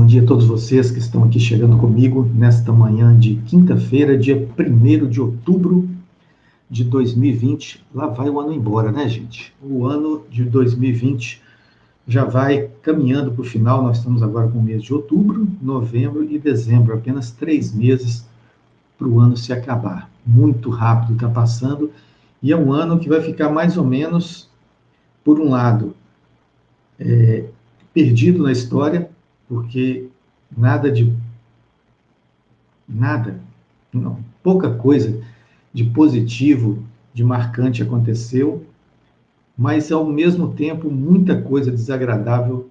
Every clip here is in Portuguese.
bom dia a todos vocês que estão aqui chegando comigo nesta manhã de quinta-feira, dia 1º de outubro de 2020. Lá vai o ano embora, né, gente? O ano de 2020 já vai caminhando para o final. Nós estamos agora com o mês de outubro, novembro e dezembro, apenas 3 meses para o ano se acabar. Muito rápido está passando, e é um ano que vai ficar mais ou menos, por um lado, perdido na história, porque nada, não, pouca coisa de positivo, de marcante aconteceu, mas ao mesmo tempo muita coisa desagradável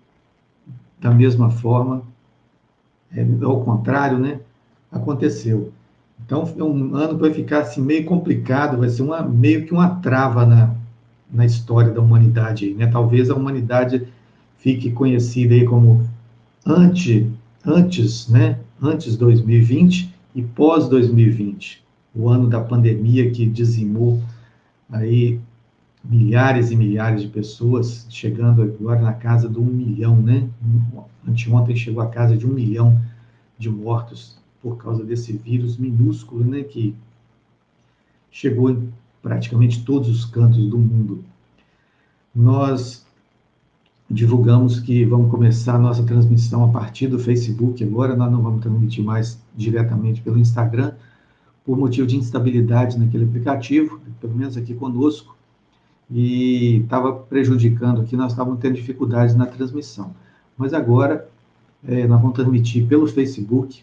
da mesma forma, ao contrário, né, aconteceu. Então é um ano que vai ficar assim meio complicado, vai ser meio que uma trava na história da humanidade aí, né? Talvez a humanidade fique conhecida aí como antes, né? Antes 2020 e pós 2020, o ano da pandemia que dizimou aí milhares e milhares de pessoas, chegando agora na casa do 1 milhão, né? Anteontem chegou a casa de 1 milhão de mortos por causa desse vírus minúsculo, né? Que chegou em praticamente todos os cantos do mundo. Nós divulgamos que vamos começar a nossa transmissão a partir do Facebook agora. Nós não vamos transmitir mais diretamente pelo Instagram, por motivo de instabilidade naquele aplicativo, pelo menos aqui conosco, e estava prejudicando aqui, nós estávamos tendo dificuldades na transmissão. Mas agora nós vamos transmitir pelo Facebook,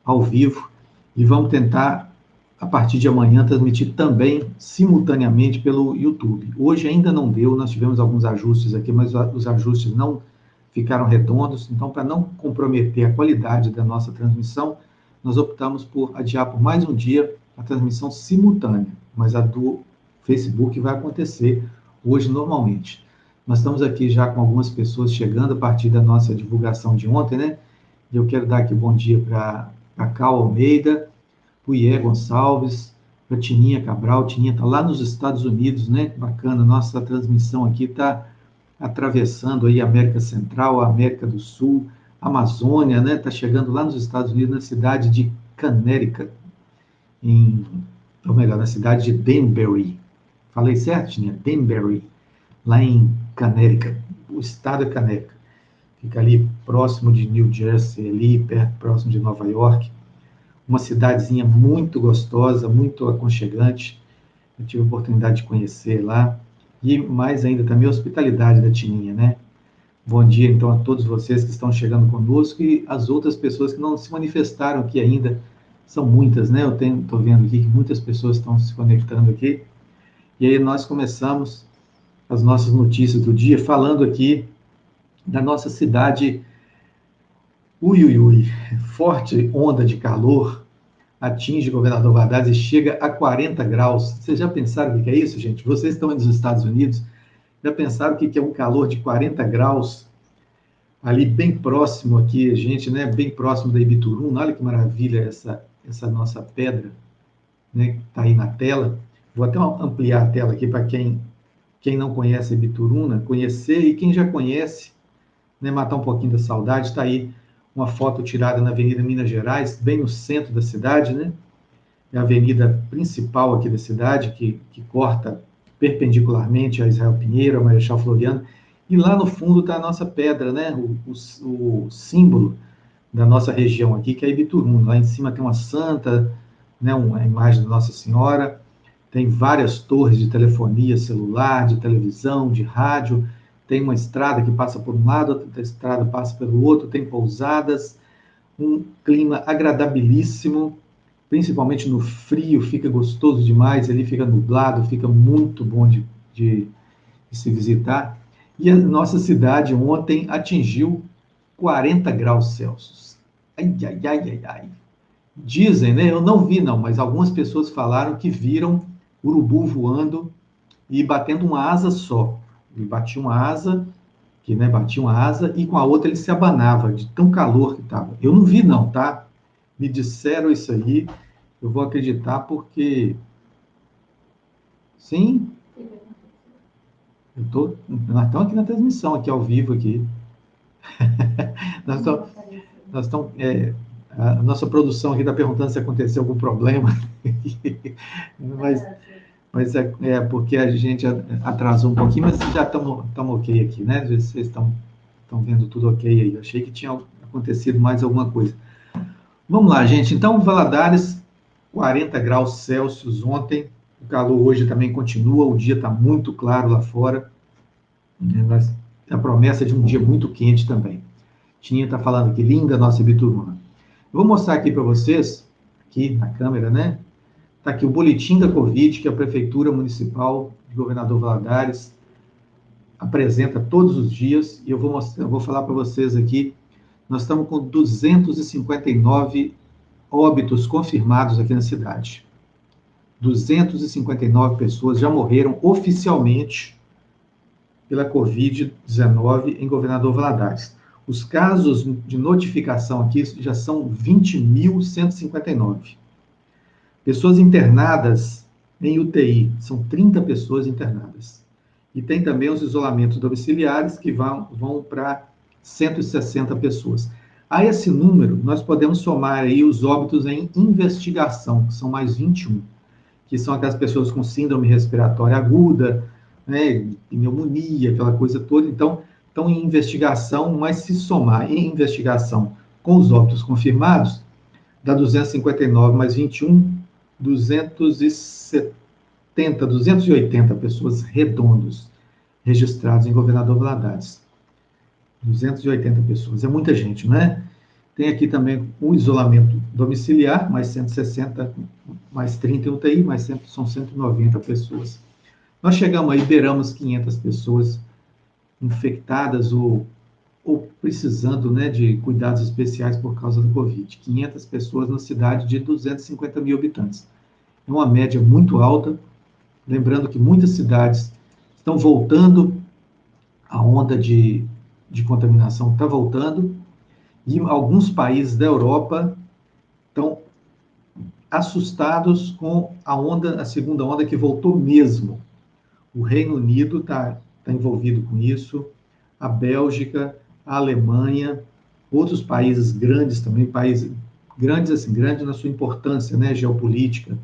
ao vivo, e vamos tentar, a partir de amanhã, transmitir também simultaneamente pelo YouTube. Hoje ainda não deu, nós tivemos alguns ajustes aqui, mas os ajustes não ficaram redondos, então, para não comprometer a qualidade da nossa transmissão, nós optamos por adiar por mais um dia a transmissão simultânea, mas a do Facebook vai acontecer hoje normalmente. Nós estamos aqui já com algumas pessoas chegando a partir da nossa divulgação de ontem, né? E eu quero dar aqui bom dia para a Cal Almeida, para o Ié Gonçalves, para a Tininha Cabral. Tininha está lá nos Estados Unidos, né? Bacana, nossa transmissão aqui está atravessando aí a América Central, a América do Sul, a Amazônia, né? Está chegando lá nos Estados Unidos, na cidade de Connecticut, ou melhor, na cidade de Danbury. Falei certo, Tininha? Danbury, lá em Connecticut. O estado é Connecticut. Fica ali próximo de New Jersey, ali perto, próximo de Nova York. Uma cidadezinha muito gostosa, muito aconchegante. Eu tive a oportunidade de conhecer lá. E mais ainda também a hospitalidade da Tininha, né? Bom dia, então, a todos vocês que estão chegando conosco e as outras pessoas que não se manifestaram aqui ainda. São muitas, né? Eu estou vendo aqui que muitas pessoas estão se conectando aqui. E aí nós começamos as nossas notícias do dia falando aqui da nossa cidade. Forte onda de calor atinge Governador Valadares e chega a 40 graus. Vocês já pensaram o que é isso, gente? Vocês estão nos Estados Unidos, já pensaram o que é um calor de 40 graus ali bem próximo aqui, gente, né? Bem próximo da Ibituruna. Olha que maravilha essa nossa pedra, né? Que está aí na tela. Vou até ampliar a tela aqui para quem não conhece a Ibituruna, conhecer, e quem já conhece, né, matar um pouquinho da saudade. Está aí uma foto tirada na Avenida Minas Gerais, bem no centro da cidade, né? É a avenida principal aqui da cidade, que corta perpendicularmente a Israel Pinheiro, a Marechal Floriano, e lá no fundo está a nossa pedra, né? O símbolo da nossa região aqui, que é Ibituruna. Lá em cima tem uma santa, né? Uma imagem da Nossa Senhora, tem várias torres de telefonia celular, de televisão, de rádio, tem uma estrada que passa por um lado, outra estrada passa pelo outro, tem pousadas, um clima agradabilíssimo, principalmente no frio, fica gostoso demais, ali fica nublado, fica muito bom de se visitar. E a nossa cidade ontem atingiu 40 graus Celsius. Ai, ai, ai, ai, ai. Dizem, né? Eu não vi não, mas algumas pessoas falaram que viram urubu voando e batendo uma asa só. Ele batia uma asa, batia uma asa, e com a outra ele se abanava, de tão calor que estava. Eu não vi não, tá? Me disseram isso aí, eu vou acreditar porque... Sim, nós estamos aqui na transmissão, aqui ao vivo, aqui. nós estamos, a nossa produção aqui está perguntando se aconteceu algum problema, mas é porque a gente atrasou um pouquinho, mas já estamos ok aqui, né? Às vezes vocês estão vendo tudo ok aí. Eu achei que tinha acontecido mais alguma coisa. Vamos lá, gente. Então, Valadares, 40 graus Celsius ontem. O calor hoje também continua. O dia está muito claro lá fora. Mas a promessa de um dia muito quente também. Tinha está falando aqui, linda nossa Ibituruna. Eu vou mostrar aqui para vocês, aqui na câmera, né? Está aqui o boletim da Covid, que a Prefeitura Municipal de Governador Valadares apresenta todos os dias. E eu vou falar para vocês aqui, nós estamos com 259 óbitos confirmados aqui na cidade. 259 pessoas já morreram oficialmente pela Covid-19 em Governador Valadares. Os casos de notificação aqui já são 20.159. Pessoas internadas em UTI, são 30 pessoas internadas. E tem também os isolamentos domiciliares, que vão para 160 pessoas. A esse número, nós podemos somar aí os óbitos em investigação, que são mais 21, que são aquelas pessoas com síndrome respiratória aguda, né, pneumonia, aquela coisa toda. Então, estão em investigação, mas se somar em investigação com os óbitos confirmados, dá 259 mais 21, 280 pessoas redondos registrados em Governador Valadares. 280 pessoas, é muita gente, né? Tem aqui também o isolamento domiciliar, mais 160, mais 30 em UTI, são 190 pessoas. Nós chegamos aí, beiramos 500 pessoas infectadas ou precisando, né, de cuidados especiais por causa do Covid. 500 pessoas na cidade de 250 mil habitantes. É uma média muito alta, lembrando que muitas cidades estão voltando, a onda de contaminação está voltando, e alguns países da Europa estão assustados com a segunda onda que voltou mesmo. O Reino Unido está envolvido com isso, a Bélgica, a Alemanha, outros países grandes também, países grandes assim, grandes na sua importância, né, geopolítica,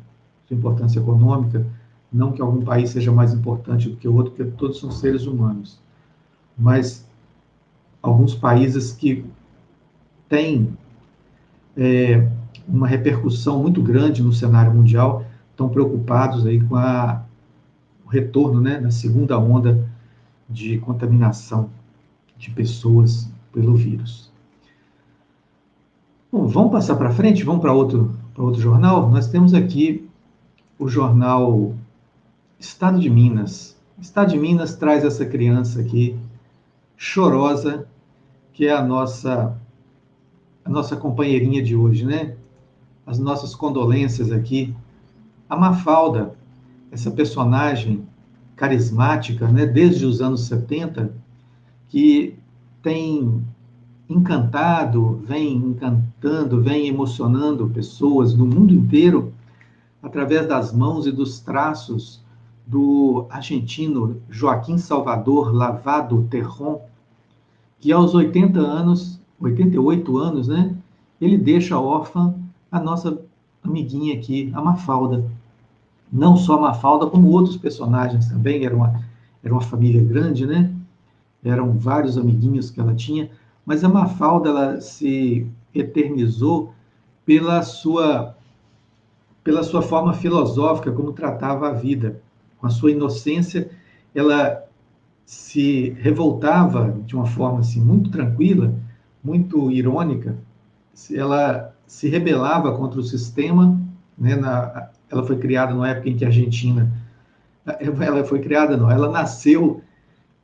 sua importância econômica, não que algum país seja mais importante do que o outro, porque todos são seres humanos, mas alguns países que têm uma repercussão muito grande no cenário mundial estão preocupados aí com o retorno, né, na segunda onda de contaminação de pessoas pelo vírus. Bom, vamos passar para frente, vamos para outro jornal. Nós temos aqui o jornal Estado de Minas. Estado de Minas traz essa criança aqui, chorosa, que é a nossa companheirinha de hoje, né? As nossas condolências aqui. A Mafalda, essa personagem carismática, né, desde os anos 70, que tem vem encantando, vem emocionando pessoas do mundo inteiro através das mãos e dos traços do argentino Joaquim Salvador Lavado Terrón, que aos 88 anos, né, ele deixa órfã a nossa amiguinha aqui, a Mafalda. Não só a Mafalda, como outros personagens também, era uma família grande, né? Eram vários amiguinhos que ela tinha, mas a Mafalda, ela se eternizou pela sua forma filosófica, como tratava a vida. Com a sua inocência, ela se revoltava de uma forma assim, muito tranquila, muito irônica. Ela se rebelava contra o sistema, né? Ela foi criada numa época em que a Argentina... Ela nasceu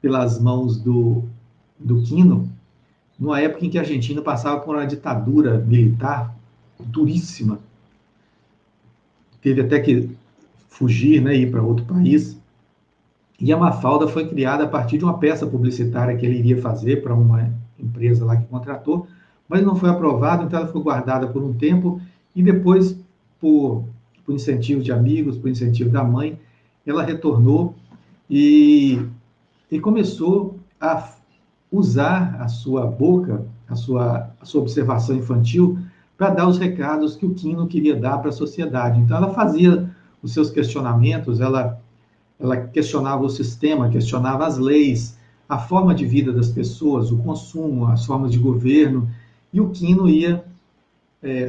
pelas mãos do Quino, numa época em que a Argentina passava por uma ditadura militar duríssima. Teve até que fugir, né, ir para outro país. E a Mafalda foi criada a partir de uma peça publicitária que ele iria fazer para uma empresa lá que contratou, mas não foi aprovado, então ela foi guardada por um tempo, e depois, por incentivo de amigos, por incentivo da mãe, ela retornou e começou a usar a sua boca, a sua observação infantil, para dar os recados que o Quino queria dar para a sociedade. Então, ela fazia os seus questionamentos, ela questionava o sistema, questionava as leis, a forma de vida das pessoas, o consumo, as formas de governo, e o Quino ia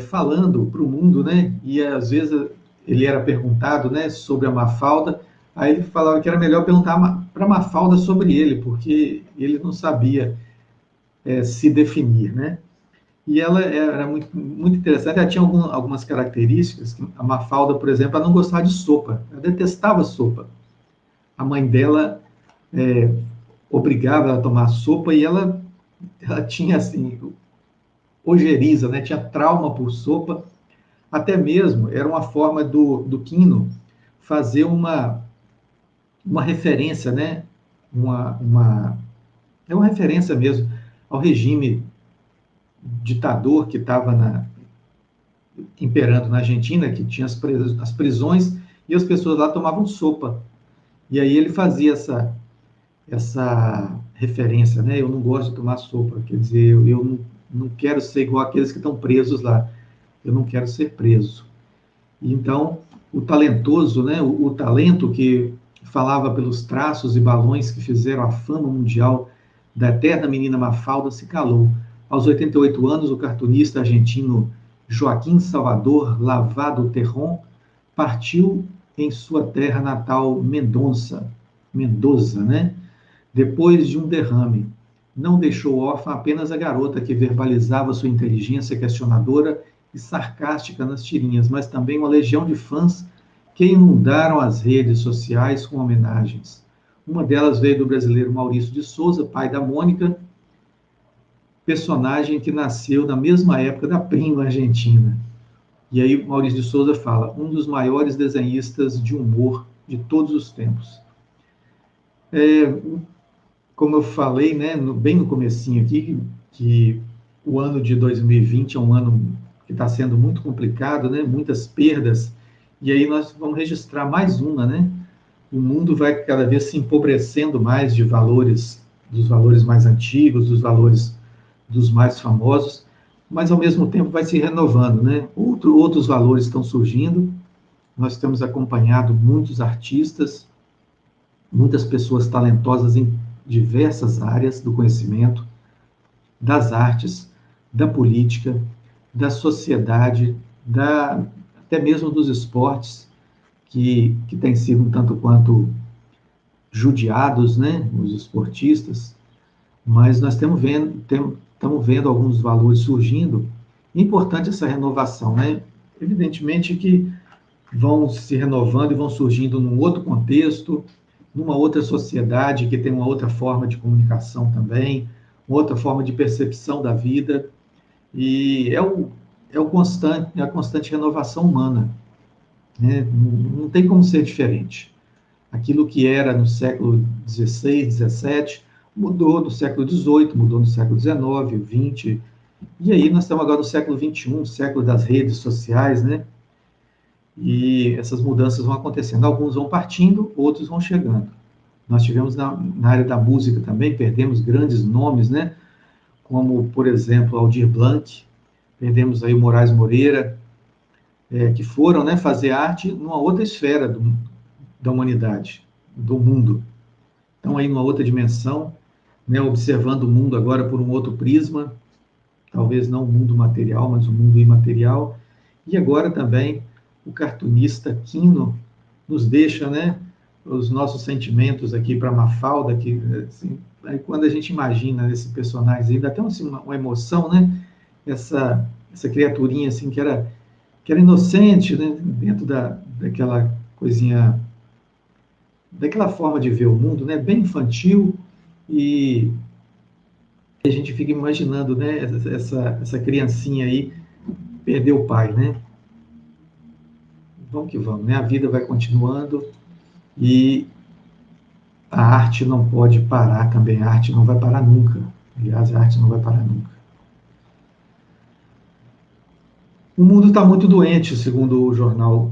falando para o mundo, né? E às vezes ele era perguntado, né, sobre a Mafalda, aí ele falava que era melhor perguntar para a Mafalda sobre ele, porque ele não sabia se definir, né? E ela era muito, muito interessante, ela tinha algumas características. A Mafalda, por exemplo, ela não gostava de sopa, ela detestava sopa. A mãe dela obrigava ela a tomar sopa e ela tinha, assim, ojeriza, né? Tinha trauma por sopa. Até mesmo era uma forma do Quino fazer uma referência, né? É uma referência mesmo ao regime ditador que estava imperando na Argentina, que tinha as prisões e as pessoas lá tomavam sopa. E aí ele fazia essa referência, né? Eu não gosto de tomar sopa, quer dizer, eu não quero ser igual aqueles que estão presos lá. Eu não quero ser preso. Então, o talentoso, né, o talento que falava pelos traços e balões que fizeram a fama mundial da eterna menina Mafalda se calou. Aos 88 anos, o cartunista argentino Joaquim Salvador Lavado Terron partiu em sua terra natal, Mendoza, né? Depois de um derrame. Não deixou órfã apenas a garota que verbalizava sua inteligência questionadora e sarcástica nas tirinhas, mas também uma legião de fãs que inundaram as redes sociais com homenagens. Uma delas veio do brasileiro Maurício de Souza, pai da Mônica, personagem que nasceu na mesma época da prima argentina. E aí Maurício de Souza fala, um dos maiores desenhistas de humor de todos os tempos. Como eu falei, né, bem no comecinho aqui, que o ano de 2020 é um ano que está sendo muito complicado, né, muitas perdas, e aí nós vamos registrar mais uma, né? O mundo vai cada vez se empobrecendo mais de valores, dos valores mais antigos, dos valores dos mais famosos, mas ao mesmo tempo vai se renovando, né? Outros valores estão surgindo. Nós temos acompanhado muitos artistas, muitas pessoas talentosas em diversas áreas do conhecimento, das artes, da política, da sociedade, até mesmo dos esportes, que têm sido um tanto quanto judiados, né, os esportistas, mas nós estamos vendo alguns valores surgindo. É importante essa renovação, né? Evidentemente que vão se renovando e vão surgindo num outro contexto, numa outra sociedade que tem uma outra forma de comunicação também, uma outra forma de percepção da vida, e é a constante renovação humana, né? Não tem como ser diferente. Aquilo que era no século XVI, XVII, mudou no século XVIII, mudou no século XIX, XX, e aí nós estamos agora no século XXI, século das redes sociais, né? E essas mudanças vão acontecendo. Alguns vão partindo, outros vão chegando. Nós tivemos na área da música também, perdemos grandes nomes, né? Como, por exemplo, Aldir Blanc, perdemos aí o Moraes Moreira, que foram, né, fazer arte numa outra esfera da humanidade, do mundo. Então, aí numa outra dimensão, né, observando o mundo agora por um outro prisma, talvez não o mundo material, mas o mundo imaterial. E agora também o cartunista Quino nos deixa, né, os nossos sentimentos aqui para Mafalda, que assim, quando a gente imagina esse personagem, ainda tem assim, uma emoção, né? Essa criaturinha assim que era inocente, né? Dentro daquela coisinha, daquela forma de ver o mundo, né? Bem infantil, e a gente fica imaginando, né? Essa criancinha aí perdeu o pai, né? Vamos que vamos, né? A vida vai continuando e a arte não pode parar também. A arte não vai parar nunca. Aliás, a arte não vai parar nunca. O mundo está muito doente, segundo o jornal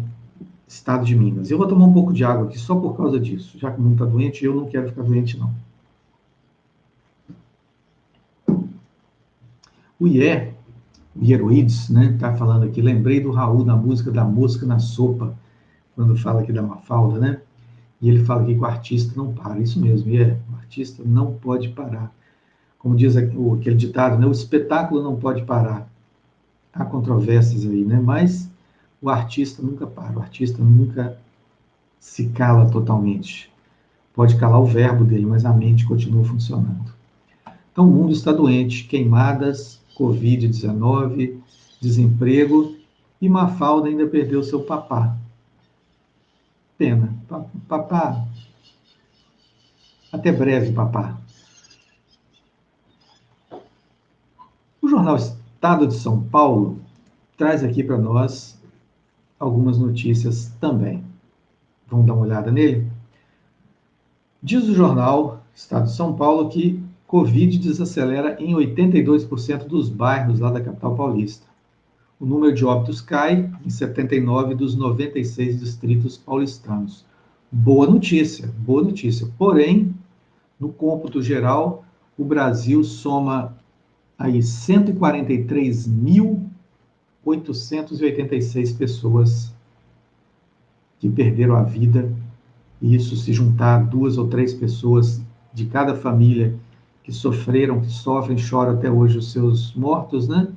Estado de Minas. Eu vou tomar um pouco de água aqui só por causa disso. Já que o mundo está doente, eu não quero ficar doente, não. O Ieroides, né, está falando aqui, lembrei do Raul na música da Mosca na Sopa, quando fala aqui da Mafalda, né? E ele fala aqui que o artista não para. Isso mesmo, o artista não pode parar. Como diz aquele ditado, né, o espetáculo não pode parar. Há controvérsias aí, né? Mas o artista nunca para, o artista nunca se cala totalmente. Pode calar o verbo dele, mas a mente continua funcionando. Então, o mundo está doente, queimadas, Covid-19, desemprego, e Mafalda ainda perdeu seu papá. Pena. Papá, até breve, papá. O jornal Estado de São Paulo traz aqui para nós algumas notícias também. Vamos dar uma olhada nele? Diz o jornal Estado de São Paulo que Covid desacelera em 82% dos bairros lá da capital paulista. O número de óbitos cai em 79 dos 96 distritos paulistanos. Boa notícia, boa notícia. Porém, no cômputo geral, o Brasil soma aí 143.886 pessoas que perderam a vida, e isso se juntar a 2 ou 3 pessoas de cada família que sofreram, que sofrem, choram até hoje os seus mortos, né?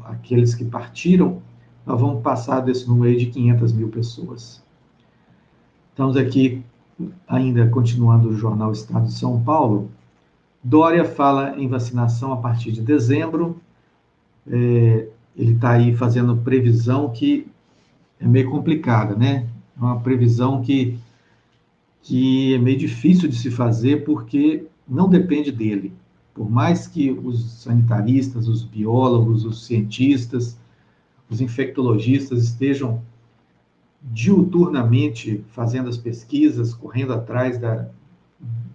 Aqueles que partiram, nós vamos passar desse número aí de 500 mil pessoas. Estamos aqui, ainda continuando o jornal Estado de São Paulo. Dória fala em vacinação a partir de dezembro. Ele está aí fazendo previsão que é meio complicada, né? É uma previsão que é meio difícil de se fazer porque não depende dele. Por mais que os sanitaristas, os biólogos, os cientistas, os infectologistas estejam diuturnamente fazendo as pesquisas, correndo atrás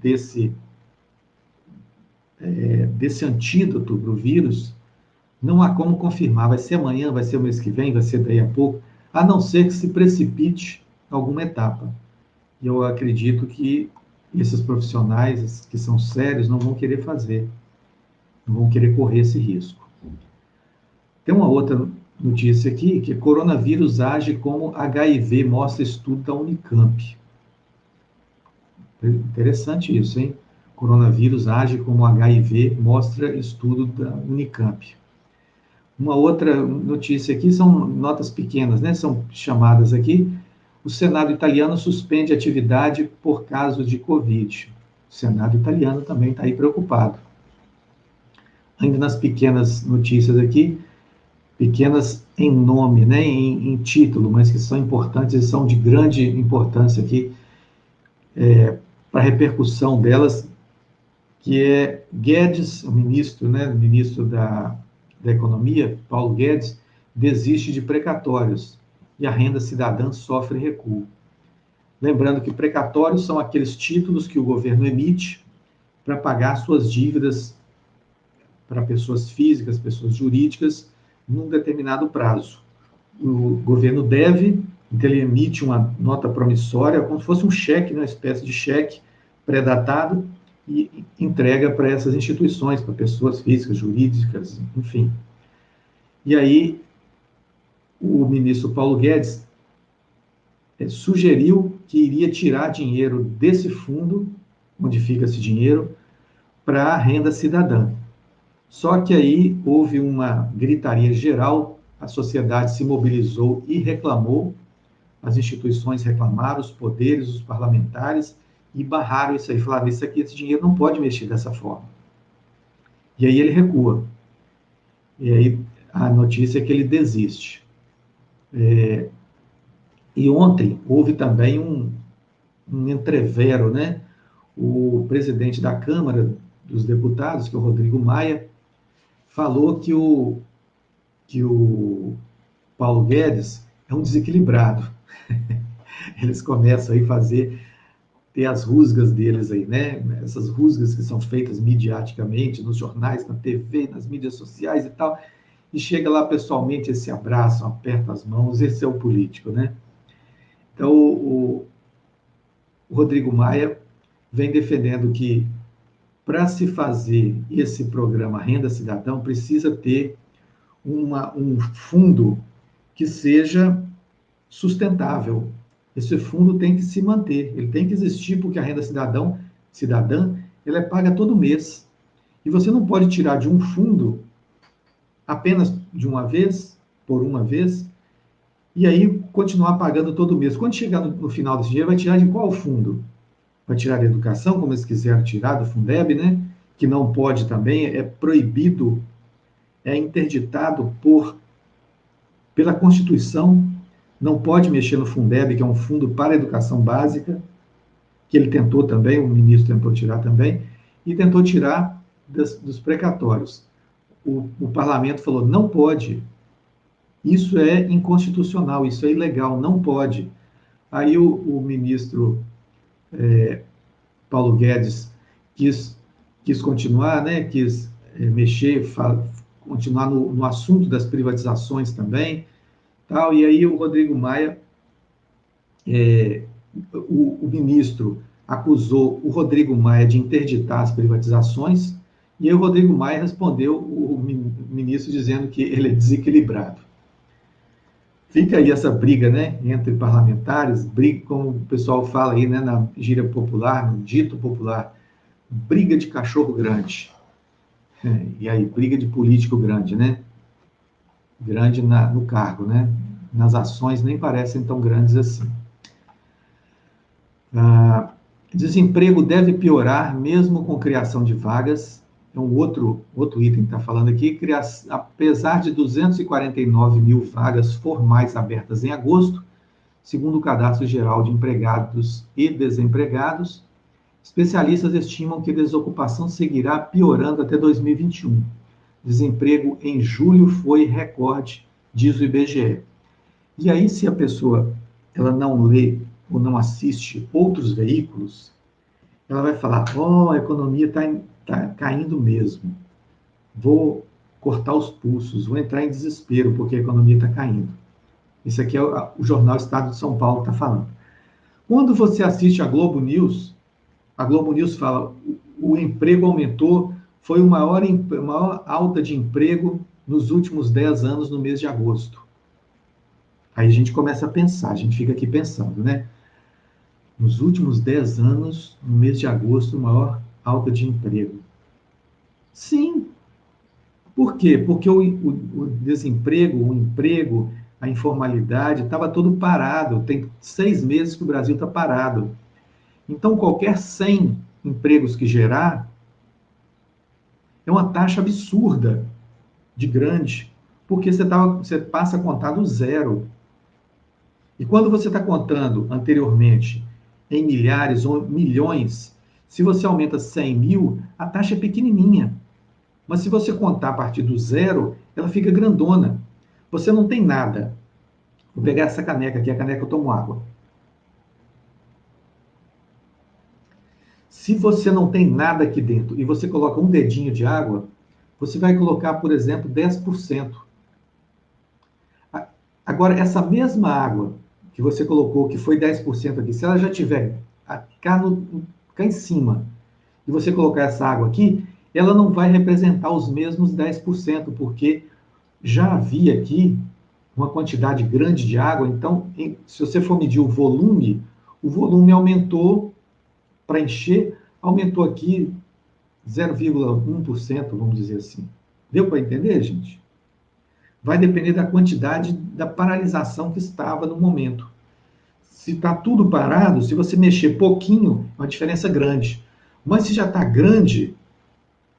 desse antídoto para o vírus, não há como confirmar. Vai ser amanhã, vai ser o mês que vem, vai ser daí a pouco, a não ser que se precipite alguma etapa. E eu acredito que esses profissionais que são sérios não vão querer fazer, não vão querer correr esse risco. Tem uma outra notícia aqui, que coronavírus age como HIV, mostra estudo da Unicamp. Interessante isso, hein? Coronavírus age como HIV, mostra estudo da Unicamp. Uma outra notícia aqui, são notas pequenas, né? São chamadas aqui. O Senado italiano suspende atividade por caso de Covid. O Senado italiano também está aí preocupado. Ainda nas pequenas notícias aqui, pequenas em nome, né, em título, mas que são importantes e são de grande importância aqui para a repercussão delas, que é Guedes, o ministro, né, ministro da Economia, Paulo Guedes, desiste de precatórios e a renda cidadã sofre recuo. Lembrando que precatórios são aqueles títulos que o governo emite para pagar suas dívidas para pessoas físicas, pessoas jurídicas, num determinado prazo. O governo deve, então ele emite uma nota promissória, como se fosse um cheque, uma espécie de cheque pré-datado, e entrega para essas instituições, para pessoas físicas, jurídicas, enfim. E aí, o ministro Paulo Guedes sugeriu que iria tirar dinheiro desse fundo, onde fica esse dinheiro, para a renda cidadã. Só que aí houve uma gritaria geral, a sociedade se mobilizou e reclamou, as instituições reclamaram, os poderes, os parlamentares, e barraram isso aí, falaram, esse dinheiro não pode mexer dessa forma. E aí ele recua. E aí a notícia é que ele desiste. E ontem houve também um entrevero, né? O presidente da Câmara dos Deputados, que é o Rodrigo Maia, falou que o Paulo Guedes é um desequilibrado. Eles começam aí a ter as rusgas deles aí, né? Essas rusgas que são feitas midiaticamente, nos jornais, na TV, nas mídias sociais e tal, e chega lá pessoalmente, eles se abraçam, apertam as mãos, esse é o político, né? Então, o Rodrigo Maia vem defendendo que Para se fazer esse programa Renda Cidadão, precisa ter um fundo que seja sustentável. Esse fundo tem que se manter, ele tem que existir, porque a renda cidadã, ela é paga todo mês. E você não pode tirar de um fundo apenas de uma vez, por uma vez, e aí continuar pagando todo mês. Quando chegar no final desse dinheiro, vai tirar de qual fundo? Vai tirar da educação, como eles quiseram tirar, do Fundeb, né? Que não pode também, é proibido, é interditado pela Constituição, não pode mexer no Fundeb, que é um fundo para a educação básica, que ele tentou também, o ministro tentou tirar também, e tentou tirar dos precatórios. O parlamento falou, não pode, isso é inconstitucional, isso é ilegal, não pode. Aí o ministro Paulo Guedes quis continuar, né, quis mexer, continuar no assunto das privatizações também, tal, e aí o Rodrigo Maia, o ministro acusou o Rodrigo Maia de interditar as privatizações, e aí o Rodrigo Maia respondeu o ministro dizendo que ele é desequilibrado. Fica aí essa briga, né, entre parlamentares, briga, como o pessoal fala aí, né, na gíria popular, no dito popular, briga de cachorro grande. E aí, briga de político grande, né? Grande no cargo, né? Nas ações nem parecem tão grandes assim. Desemprego deve piorar mesmo com criação de vagas. É um outro item que está falando aqui. Apesar de 249 mil vagas formais abertas em agosto, segundo o Cadastro Geral de Empregados e Desempregados, especialistas estimam que a desocupação seguirá piorando até 2021. Desemprego em julho foi recorde, diz o IBGE. E aí, se a pessoa ela não lê ou não assiste outros veículos, ela vai falar, a economia está caindo mesmo. Vou cortar os pulsos, vou entrar em desespero porque a economia está caindo. Isso aqui é o jornal Estado de São Paulo que está falando. Quando você assiste a Globo News fala, o emprego aumentou, foi a maior alta de emprego nos últimos 10 anos no mês de agosto. Aí a gente começa a pensar, a gente fica aqui pensando, né? Nos últimos 10 anos, no mês de agosto, maior alta de emprego. Sim. Por quê? Porque o desemprego, o emprego, a informalidade, estava todo parado. Tem 6 meses que o Brasil está parado. Então, qualquer 100 empregos que gerar, é uma taxa absurda de grande, porque você passa a contar do zero. E quando você está contando anteriormente em milhares ou milhões, se você aumenta 100 mil, a taxa é pequenininha. Mas se você contar a partir do zero, ela fica grandona. Você não tem nada. Vou pegar essa caneca aqui, a caneca eu tomo água. Se você não tem nada aqui dentro e você coloca um dedinho de água, você vai colocar, por exemplo, 10%. Agora, essa mesma água que você colocou, que foi 10% aqui, se ela já tiver cá em cima, e você colocar essa água aqui, ela não vai representar os mesmos 10%, porque já havia aqui uma quantidade grande de água, então, se você for medir o volume aumentou para encher, aumentou aqui 0,1%, vamos dizer assim. Deu para entender, gente? Vai depender da quantidade da paralisação que estava no momento. Se está tudo parado, se você mexer pouquinho, é uma diferença grande. Mas se já está grande,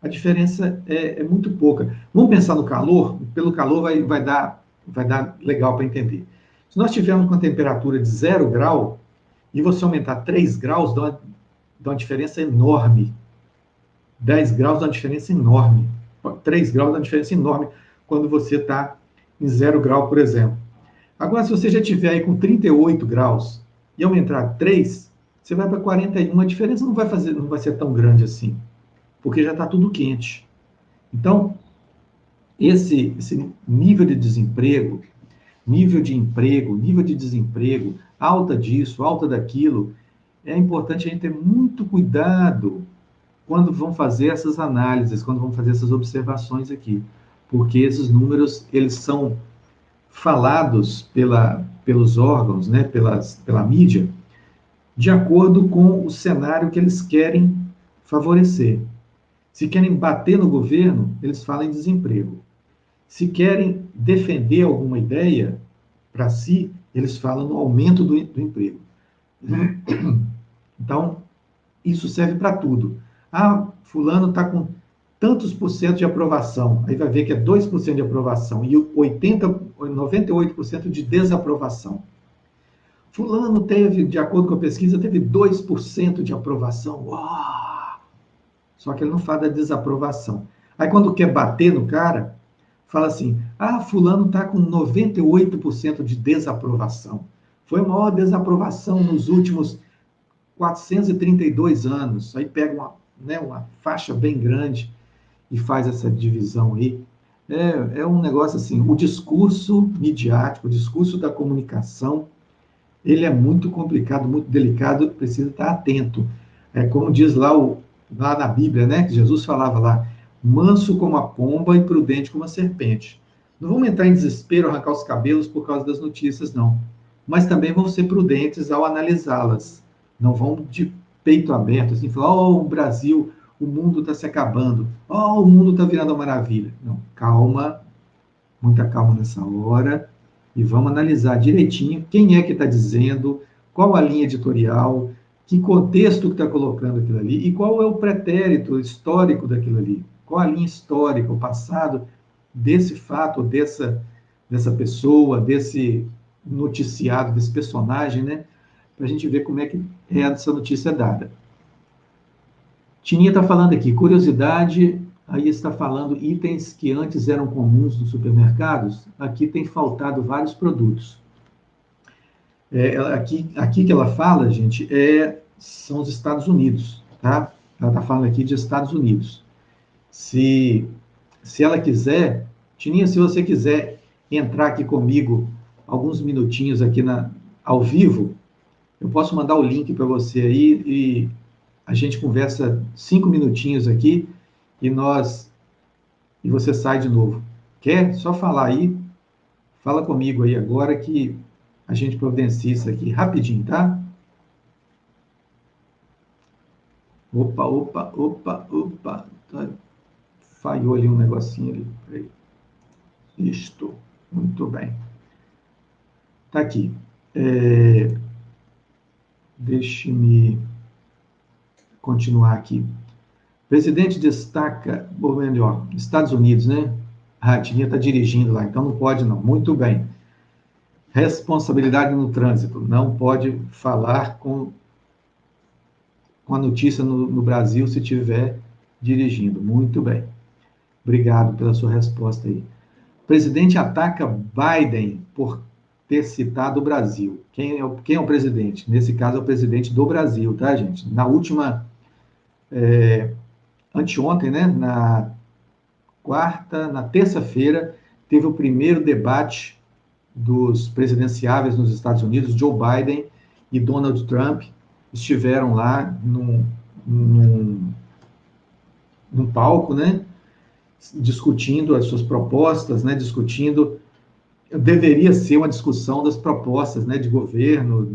a diferença é muito pouca. Vamos pensar no calor? Pelo calor vai dar legal para entender. Se nós tivermos com a temperatura de 0 grau, e você aumentar 3 graus, dá uma diferença enorme. 10 graus dá uma diferença enorme. 3 graus dá uma diferença enorme quando você está em 0 grau, por exemplo. Agora, se você já estiver aí com 38 graus e aumentar 3, você vai para 41, a diferença não vai ser tão grande assim, porque já está tudo quente. Então, esse nível de desemprego, nível de emprego, nível de desemprego, alta disso, alta daquilo, é importante a gente ter muito cuidado quando vão fazer essas análises, quando vão fazer essas observações aqui, porque esses números, eles são falados pelos órgãos, né, pela mídia, de acordo com o cenário que eles querem favorecer. Se querem bater no governo, eles falam em desemprego. Se querem defender alguma ideia para si, eles falam no aumento do emprego. Então, isso serve para tudo. Ah, fulano está com tantos por cento de aprovação. Aí vai ver que é 2% de aprovação e 98% de desaprovação. Fulano teve, de acordo com a pesquisa, teve 2% de aprovação. Uau! Só que ele não fala da desaprovação. Aí quando quer bater no cara, fala assim, ah, fulano está com 98% de desaprovação. Foi a maior desaprovação nos últimos 432 anos. Aí pega uma faixa bem grande e faz essa divisão aí. É um negócio assim, o discurso midiático, o discurso da comunicação, ele é muito complicado, muito delicado, precisa estar atento. É como diz lá na Bíblia, né, que Jesus falava lá, manso como a pomba e prudente como a serpente. Não vamos entrar em desespero, arrancar os cabelos por causa das notícias, não. Mas também vão ser prudentes ao analisá-las. Não vão de peito aberto, assim, falar, oh, o Brasil, o mundo está se acabando, oh, o mundo está virando uma maravilha. Não, calma, muita calma nessa hora, e vamos analisar direitinho quem é que está dizendo, qual a linha editorial, que contexto que está colocando aquilo ali, e qual é o pretérito histórico daquilo ali, qual a linha histórica, o passado desse fato, dessa pessoa, desse noticiado, desse personagem, né? Para a gente ver como é que essa notícia dada. Tininha está falando aqui, curiosidade, aí está falando itens que antes eram comuns nos supermercados, aqui tem faltado vários produtos. Aqui que ela fala, gente, são os Estados Unidos, tá? Ela está falando aqui de Estados Unidos. Se ela quiser, Tininha, se você quiser entrar aqui comigo alguns minutinhos aqui ao vivo, eu posso mandar o link para você aí e a gente conversa 5 minutinhos aqui e você sai de novo. Quer? Só falar aí, fala comigo aí agora que a gente providencia isso aqui rapidinho, tá? Opa. Falhou ali um negocinho ali. Isto. Muito bem. Tá aqui. Deixe-me continuar aqui. Presidente destaca, ou melhor, Estados Unidos, né? A Tininha está dirigindo lá, então não pode não. Muito bem. Responsabilidade no trânsito. Não pode falar com a notícia no Brasil se estiver dirigindo. Muito bem. Obrigado pela sua resposta aí. O presidente ataca Biden por ter citado o Brasil. Quem é o presidente? Nesse caso, é o presidente do Brasil, tá, gente? Na última, anteontem, né? Na terça-feira, teve o primeiro debate dos presidenciáveis nos Estados Unidos. Joe Biden e Donald Trump estiveram lá num palco, né? Discutindo as suas propostas, né? Deveria ser uma discussão das propostas, né, de governo,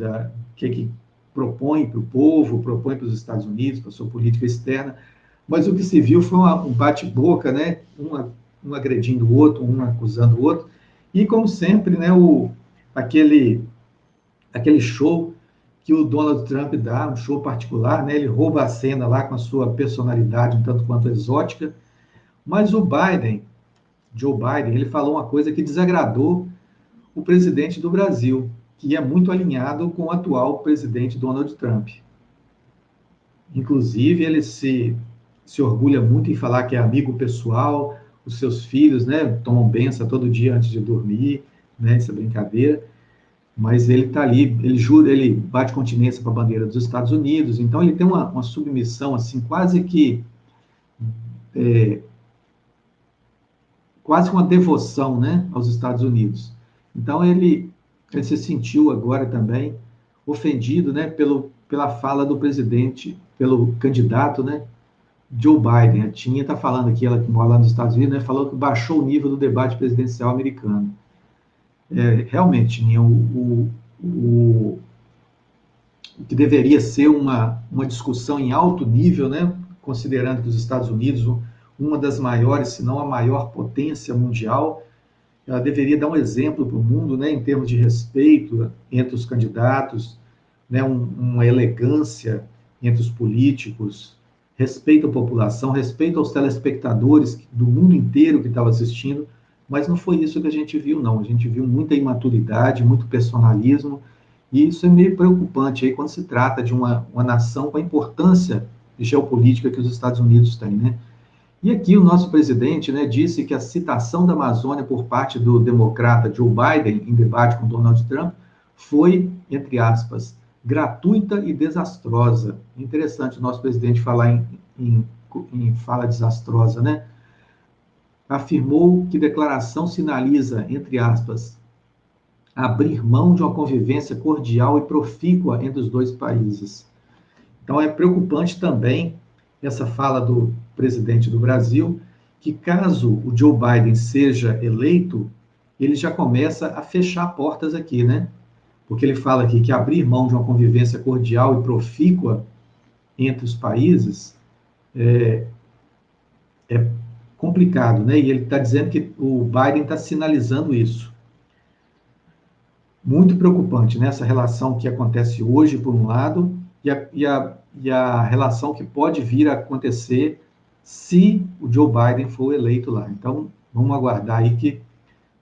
que propõe para o povo, propõe para os Estados Unidos, para a sua política externa, mas o que se viu foi um bate-boca, né, um agredindo o outro, um acusando o outro, e como sempre, né, aquele show que o Donald Trump dá, um show particular, né, ele rouba a cena lá com a sua personalidade um tanto quanto exótica, mas o Joe Biden, ele falou uma coisa que desagradou o presidente do Brasil, que é muito alinhado com o atual presidente Donald Trump. Inclusive, ele se orgulha muito em falar que é amigo pessoal, os seus filhos, né, tomam benção todo dia antes de dormir, né, essa brincadeira, mas ele está ali, ele jura, ele bate continência para a bandeira dos Estados Unidos, então ele tem uma submissão, assim, quase uma devoção, né, aos Estados Unidos. Então, ele se sentiu agora também ofendido, né, pela fala do presidente, pelo candidato, né, Joe Biden, a Tinha está falando aqui, ela que mora lá nos Estados Unidos, né, falou que baixou o nível do debate presidencial americano. Realmente, Tinha, o que deveria ser uma discussão em alto nível, né, considerando que os Estados Unidos, uma das maiores, se não a maior potência mundial, ela deveria dar um exemplo para o mundo, né, em termos de respeito entre os candidatos, né, uma elegância entre os políticos, respeito à população, respeito aos telespectadores do mundo inteiro que estava assistindo, mas não foi isso que a gente viu, não. A gente viu muita imaturidade, muito personalismo, e isso é meio preocupante aí quando se trata de uma nação com a importância geopolítica que os Estados Unidos têm, né? E aqui o nosso presidente, né, disse que a citação da Amazônia por parte do democrata Joe Biden em debate com Donald Trump foi, entre aspas, gratuita e desastrosa. Interessante o nosso presidente falar em fala desastrosa, né? Afirmou que declaração sinaliza, entre aspas, abrir mão de uma convivência cordial e profícua entre os dois países. Então, é preocupante também essa fala do presidente do Brasil, que caso o Joe Biden seja eleito, ele já começa a fechar portas aqui, né? Porque ele fala aqui que abrir mão de uma convivência cordial e profícua entre os países é complicado, né? E ele está dizendo que o Biden está sinalizando isso. Muito preocupante, né? Essa relação que acontece hoje, por um lado, e a relação que pode vir a acontecer se o Joe Biden for eleito lá. Então, vamos aguardar aí que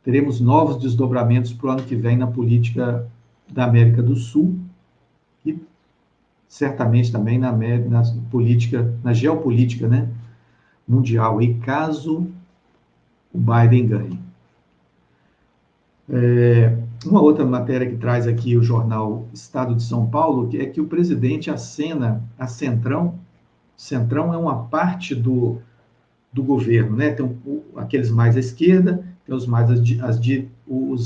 teremos novos desdobramentos para o ano que vem na política da América do Sul e certamente também na política, na geopolítica, né, mundial, e caso o Biden ganhe. Uma outra matéria que traz aqui o jornal Estado de São Paulo é que o presidente acena a Centrão. Centrão é uma parte do governo, né? Tem aqueles mais à esquerda, tem os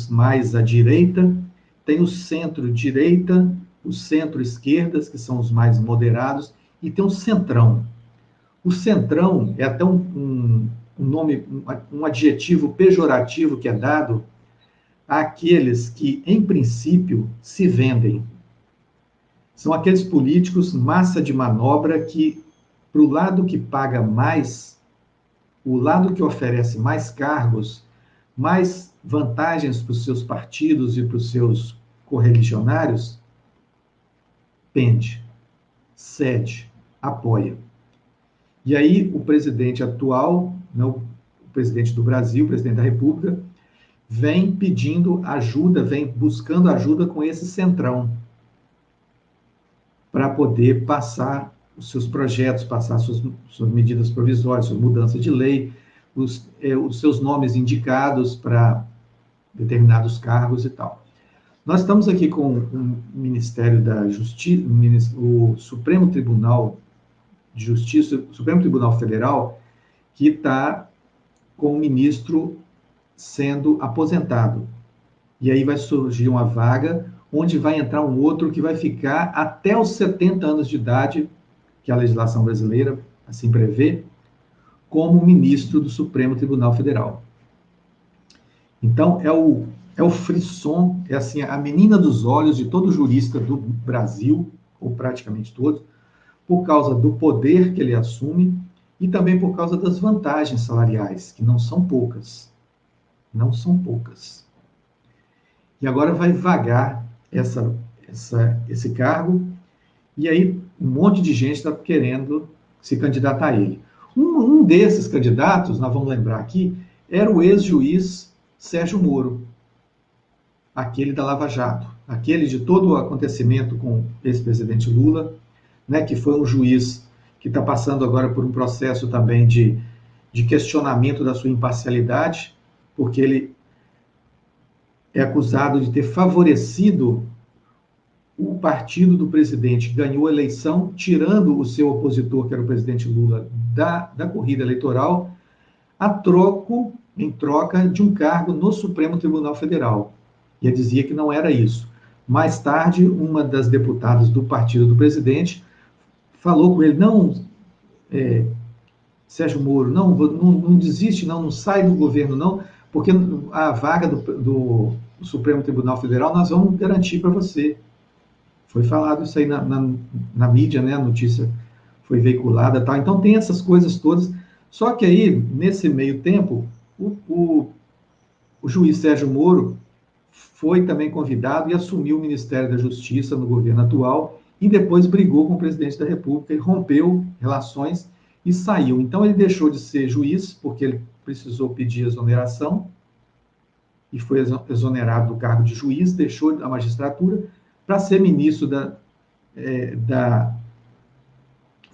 mais à direita, tem o centro-direita, os centro-esquerdas, que são os mais moderados, e tem o Centrão. O Centrão é até um nome, um adjetivo pejorativo que é dado àqueles que, em princípio, se vendem. São aqueles políticos massa de manobra que, para o lado que paga mais, o lado que oferece mais cargos, mais vantagens para os seus partidos e para os seus correligionários, pende, cede, apoia. E aí o presidente atual, o presidente do Brasil, o presidente da República, vem pedindo ajuda, vem buscando ajuda com esse centrão para poder passar os seus projetos, passar suas medidas provisórias, suas mudanças de lei, os seus nomes indicados para determinados cargos e tal. Nós estamos aqui com o Ministério da Justiça, o Supremo Tribunal de Justiça, o Supremo Tribunal Federal, que está com o ministro sendo aposentado. E aí vai surgir uma vaga onde vai entrar um outro que vai ficar até os 70 anos de idade, que a legislação brasileira assim prevê, como ministro do Supremo Tribunal Federal. Então, é o frisson, é assim, a menina dos olhos de todo jurista do Brasil, ou praticamente todos, por causa do poder que ele assume e também por causa das vantagens salariais, que não são poucas. Não são poucas. E agora vai vagar esse cargo, e aí um monte de gente está querendo se candidatar a ele. Um desses candidatos, nós vamos lembrar aqui, era o ex-juiz Sérgio Moro, aquele da Lava Jato, aquele de todo o acontecimento com o ex-presidente Lula, né, que foi um juiz que está passando agora por um processo também de questionamento da sua imparcialidade, porque ele é acusado de ter favorecido o partido do presidente, que ganhou a eleição, tirando o seu opositor, que era o presidente Lula, da corrida eleitoral, em troca de um cargo no Supremo Tribunal Federal. E ele dizia que não era isso. Mais tarde, uma das deputadas do partido do presidente falou com ele, não, Sérgio Moro, não desiste, não sai do governo, não, porque a vaga do Supremo Tribunal Federal nós vamos garantir para você. Foi falado isso aí na mídia, né? A notícia foi veiculada, tal. Então tem essas coisas todas. Só que aí, nesse meio tempo, o juiz Sérgio Moro foi também convidado e assumiu o Ministério da Justiça no governo atual e depois brigou com o presidente da República e rompeu relações e saiu. Então ele deixou de ser juiz, porque ele precisou pedir exoneração e foi exonerado do cargo de juiz, deixou a magistratura para ser ministro da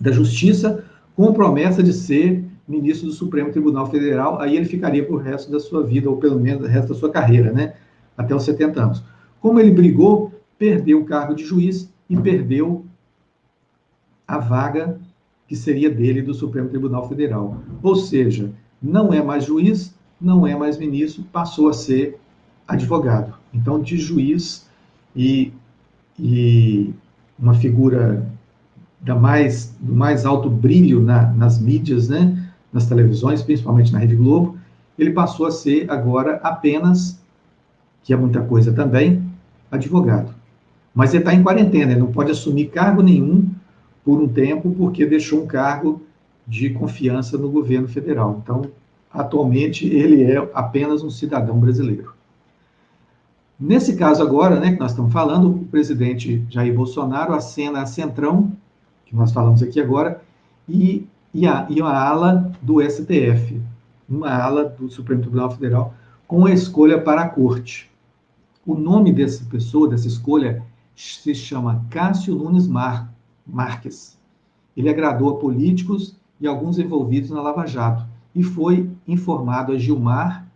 Justiça, com promessa de ser ministro do Supremo Tribunal Federal, aí ele ficaria para o resto da sua vida, ou pelo menos o resto da sua carreira, né? Até os 70 anos. Como ele brigou, perdeu o cargo de juiz e perdeu a vaga que seria dele do Supremo Tribunal Federal. Ou seja, não é mais juiz, não é mais ministro, passou a ser advogado. Então, de juiz e uma figura do mais alto brilho nas mídias, né? Nas televisões, principalmente na Rede Globo, ele passou a ser agora apenas, que é muita coisa também, advogado. Mas ele está em quarentena, ele não pode assumir cargo nenhum por um tempo, porque deixou um cargo de confiança no governo federal. Então, atualmente, ele é apenas um cidadão brasileiro. Nesse caso agora, né, que nós estamos falando, o presidente Jair Bolsonaro acena a Centrão, que nós falamos aqui agora, e a ala do STF, uma ala do Supremo Tribunal Federal, com a escolha para a corte. O nome dessa pessoa, dessa escolha, se chama Cássio Nunes Marques. Ele agradou a políticos e alguns envolvidos na Lava Jato e foi informado a Gilmar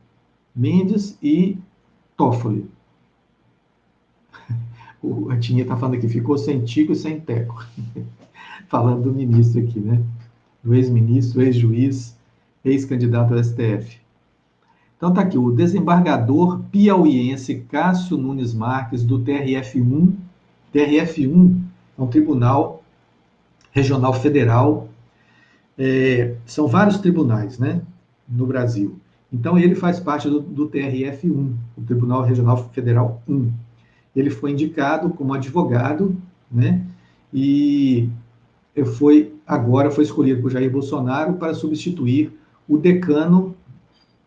Mendes e Toffoli. A Tinha está falando aqui, ficou sem tico e sem teco. Falando do ministro aqui, né? Do ex-ministro, ex-juiz, ex-candidato ao STF. Então tá aqui, o desembargador piauiense Cássio Nunes Marques, do TRF1. TRF1 é um tribunal regional federal. São vários tribunais, né? No Brasil. Então ele faz parte do TRF1, o Tribunal Regional Federal 1. Ele foi indicado como advogado, né? E agora foi escolhido por Jair Bolsonaro para substituir o decano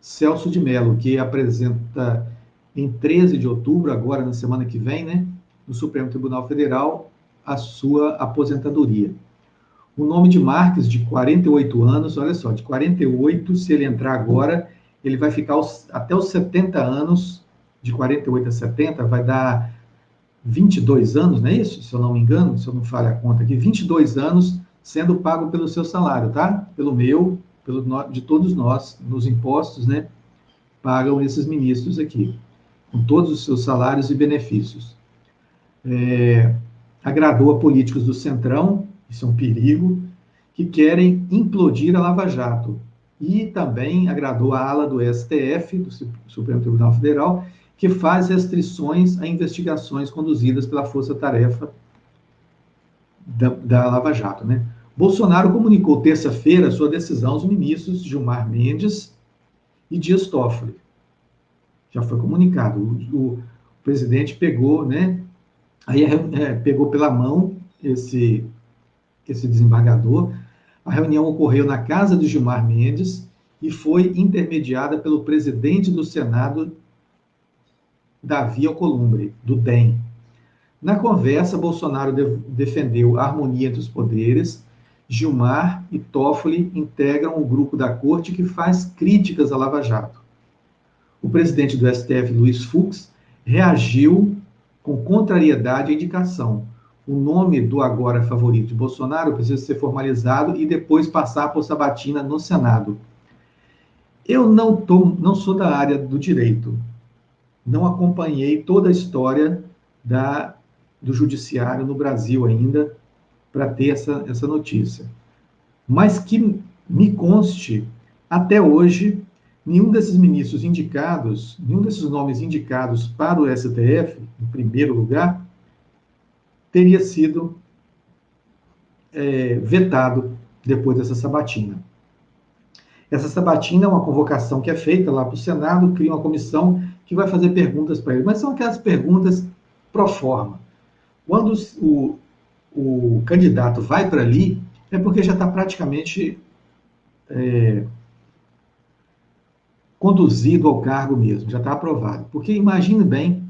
Celso de Mello, que apresenta em 13 de outubro, agora na semana que vem, né, no Supremo Tribunal Federal, a sua aposentadoria. O nome de Marques, de 48 anos, olha só, de 48, se ele entrar agora, ele vai ficar até os 70 anos, de 48 a 70, vai dar 22 anos, não é isso? Se eu não me engano, se eu não falho a conta aqui, 22 anos sendo pago pelo seu salário, tá? Pelo meu, de todos nós, nos impostos, né? Pagam esses ministros aqui, com todos os seus salários e benefícios. Agradou a políticos do Centrão, isso é um perigo, que querem implodir a Lava Jato. E também agradou a ala do STF, do Supremo Tribunal Federal, que faz restrições a investigações conduzidas pela Força Tarefa da Lava Jato, né? Bolsonaro comunicou terça-feira sua decisão aos ministros Gilmar Mendes e Dias Toffoli. Já foi comunicado. O presidente pegou, né? Aí pegou pela mão esse desembargador. A reunião ocorreu na casa de Gilmar Mendes e foi intermediada pelo presidente do Senado, Davi Alcolumbre, do DEM. Na conversa, Bolsonaro defendeu a harmonia entre os poderes. Gilmar e Toffoli integram o grupo da corte que faz críticas à Lava Jato. O presidente do STF, Luiz Fux, reagiu com contrariedade à indicação. O nome do agora favorito de Bolsonaro precisa ser formalizado e depois passar por sabatina no Senado. Eu não sou da área do direito, não acompanhei toda a história do judiciário no Brasil ainda para ter essa notícia. Mas que me conste, até hoje, nenhum desses ministros indicados, nenhum desses nomes indicados para o STF, em primeiro lugar, teria sido vetado depois dessa sabatina. Essa sabatina é uma convocação que é feita lá para o Senado, cria uma comissão que vai fazer perguntas para ele, mas são aquelas perguntas pro forma. Quando o candidato vai para ali, é porque já está praticamente conduzido ao cargo mesmo, já está aprovado. Porque imagine bem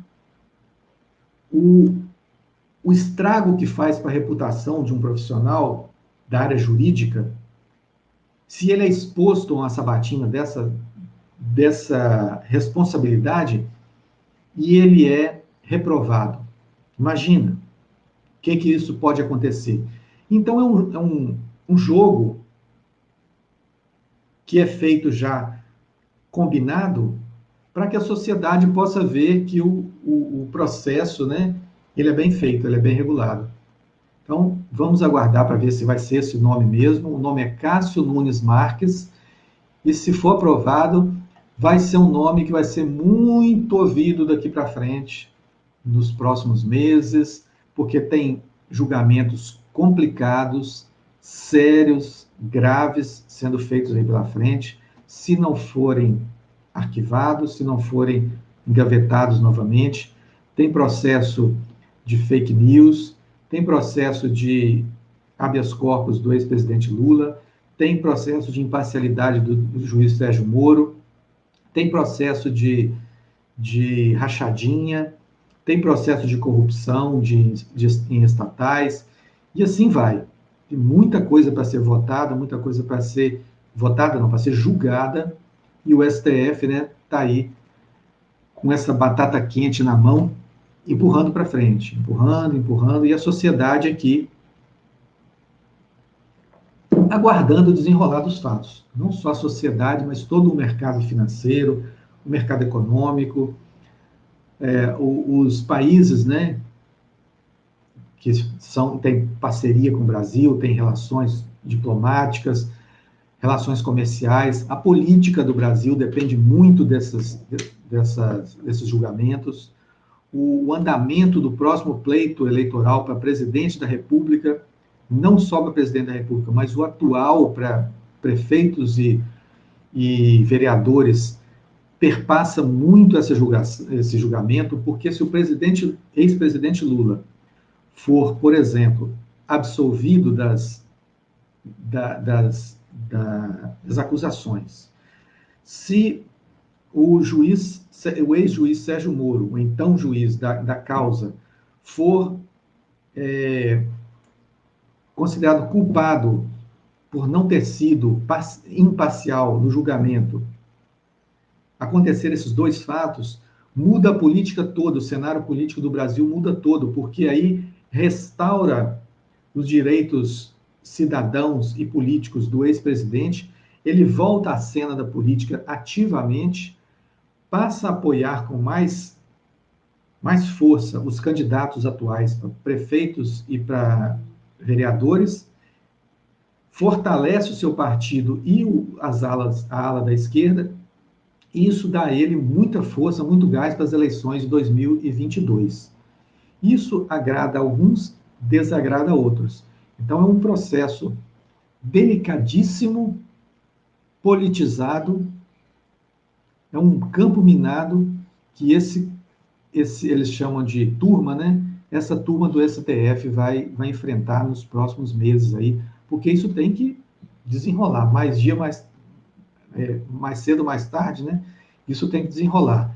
o estrago que faz para a reputação de um profissional da área jurídica se ele é exposto a uma sabatina dessa responsabilidade e ele é reprovado. Imagina o que isso pode acontecer. Então, um jogo que é feito já combinado para que a sociedade possa ver que o processo, né, ele é bem feito, ele é bem regulado. Então, vamos aguardar para ver se vai ser esse nome mesmo. O nome é Cássio Nunes Marques, e se for aprovado, vai ser um nome que vai ser muito ouvido daqui para frente, nos próximos meses, porque tem julgamentos complicados, sérios, graves, sendo feitos aí pela frente. Se não forem arquivados, se não forem engavetados novamente, tem processo de fake news, tem processo de habeas corpus do ex-presidente Lula, tem processo de imparcialidade do juiz Sérgio Moro, tem processo de rachadinha, tem processo de corrupção em estatais, e assim vai. Tem muita coisa para ser votada, muita coisa para ser votada, não, para ser julgada, e o STF, né, está aí com essa batata quente na mão, empurrando para frente, empurrando, e a sociedade aqui aguardando o desenrolar dos fatos. Não só a sociedade, mas todo o mercado financeiro, o mercado econômico, os países, né, que têm parceria com o Brasil, têm relações diplomáticas, relações comerciais. A política do Brasil depende muito desses julgamentos. O andamento do próximo pleito eleitoral para presidente da República, não só para presidente da República, mas o atual para prefeitos e vereadores, perpassa muito esse julgamento, porque se o ex-presidente Lula for, por exemplo, absolvido das acusações, se o ex-juiz Sérgio Moro, o então juiz da causa, for considerado culpado por não ter sido imparcial no julgamento, acontecer esses dois fatos, muda a política toda, o cenário político do Brasil muda todo, porque aí restaura os direitos cidadãos e políticos do ex-presidente, ele volta à cena da política ativamente, passa a apoiar com mais força os candidatos atuais para prefeitos e para vereadores, fortalece o seu partido e a ala da esquerda, e isso dá a ele muita força, muito gás para as eleições de 2022. Isso agrada a alguns, desagrada a outros. Então é um processo delicadíssimo, politizado, é um campo minado que eles chamam de turma, né? Essa turma do STF vai enfrentar nos próximos meses aí, porque isso tem que desenrolar, mais cedo, mais tarde, né? Isso tem que desenrolar.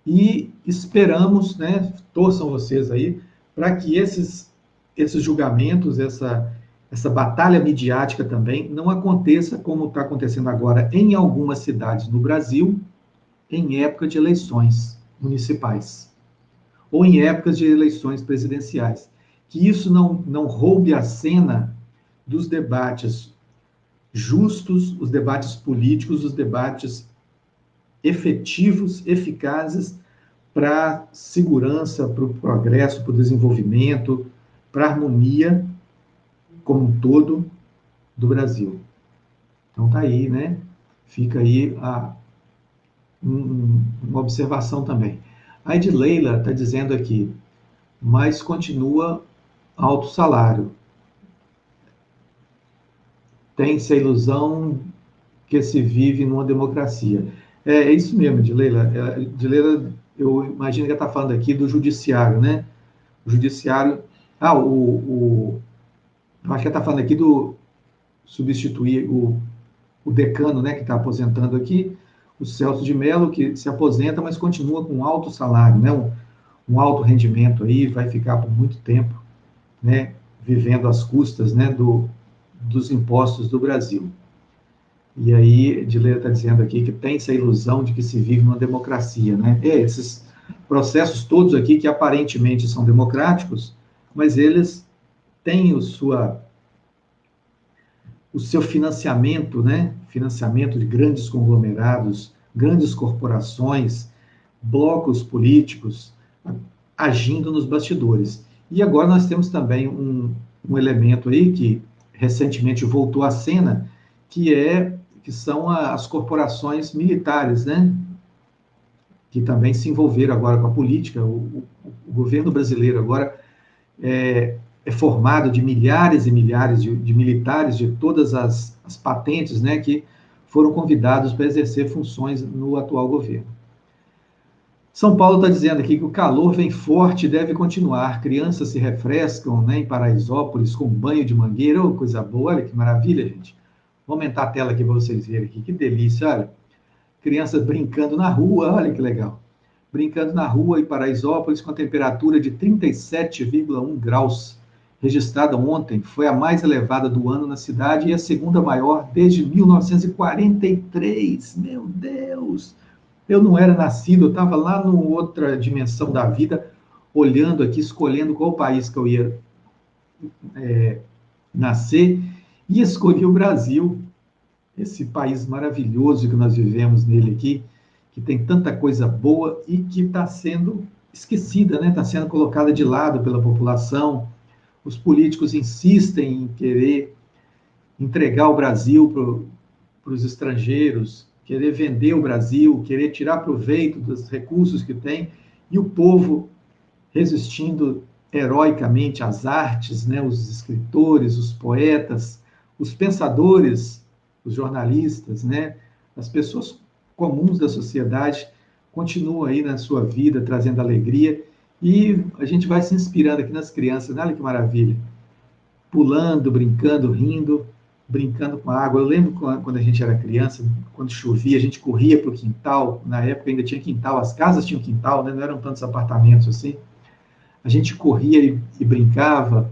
E esperamos, né? Torçam vocês aí, para que esses julgamentos, essa batalha midiática também não aconteça como está acontecendo agora em algumas cidades no Brasil, em época de eleições municipais ou em épocas de eleições presidenciais. Que isso não roube a cena dos debates justos, os debates políticos, os debates efetivos, eficazes para segurança, para o progresso, para o desenvolvimento, para a harmonia como um todo do Brasil. Então tá aí, né? Fica aí uma observação também. A Edileila está dizendo aqui, mas continua alto salário. Tem-se a ilusão que se vive numa democracia. É isso mesmo, Dileila. Dileila, eu imagino que ela está falando aqui do judiciário, né? O judiciário... eu acho que ela está falando aqui do substituir o decano, né, que está aposentando aqui, o Celso de Mello, que se aposenta, mas continua com um alto salário, né, um alto rendimento aí, vai ficar por muito tempo, né, vivendo às custas, né, dos impostos do Brasil. E aí, Dileira está dizendo aqui que tem essa ilusão de que se vive numa democracia, né? Esses processos todos aqui que aparentemente são democráticos, mas eles têm o seu financiamento, né? Financiamento de grandes conglomerados, grandes corporações, blocos políticos agindo nos bastidores. E agora nós temos também um elemento aí que recentemente voltou à cena, que são as corporações militares, né? Que também se envolveram agora com a política. O governo brasileiro agora é formado de milhares e milhares de militares de todas as patentes, né, que foram convidados para exercer funções no atual governo. São Paulo está dizendo aqui que o calor vem forte e deve continuar. Crianças se refrescam, né, em Paraisópolis com banho de mangueira. Oh, coisa boa, olha que maravilha, gente. Vou aumentar a tela aqui para vocês verem aqui. Que delícia, olha. Crianças brincando na rua, olha que legal. Brincando na rua em Paraisópolis com a temperatura de 37,1 graus. Registrada ontem, foi a mais elevada do ano na cidade e a segunda maior desde 1943. Meu Deus! Eu não era nascido, eu estava lá numa outra dimensão da vida, olhando aqui, escolhendo qual país que eu ia nascer, e escolhi o Brasil, esse país maravilhoso que nós vivemos nele aqui, que tem tanta coisa boa e que está sendo esquecida, né? Está sendo colocada de lado pela população. Os políticos insistem em querer entregar o Brasil para os estrangeiros, querer vender o Brasil, querer tirar proveito dos recursos que tem, e o povo resistindo heroicamente às artes, né? Os escritores, os poetas, os pensadores, os jornalistas, né? As pessoas comuns da sociedade continuam aí na sua vida, trazendo alegria, e a gente vai se inspirando aqui nas crianças, né? Olha que maravilha, pulando, brincando, rindo, brincando com a água. Eu lembro quando a gente era criança, quando chovia, a gente corria para o quintal, na época ainda tinha quintal, as casas tinham quintal, né? Não eram tantos apartamentos assim, a gente corria e brincava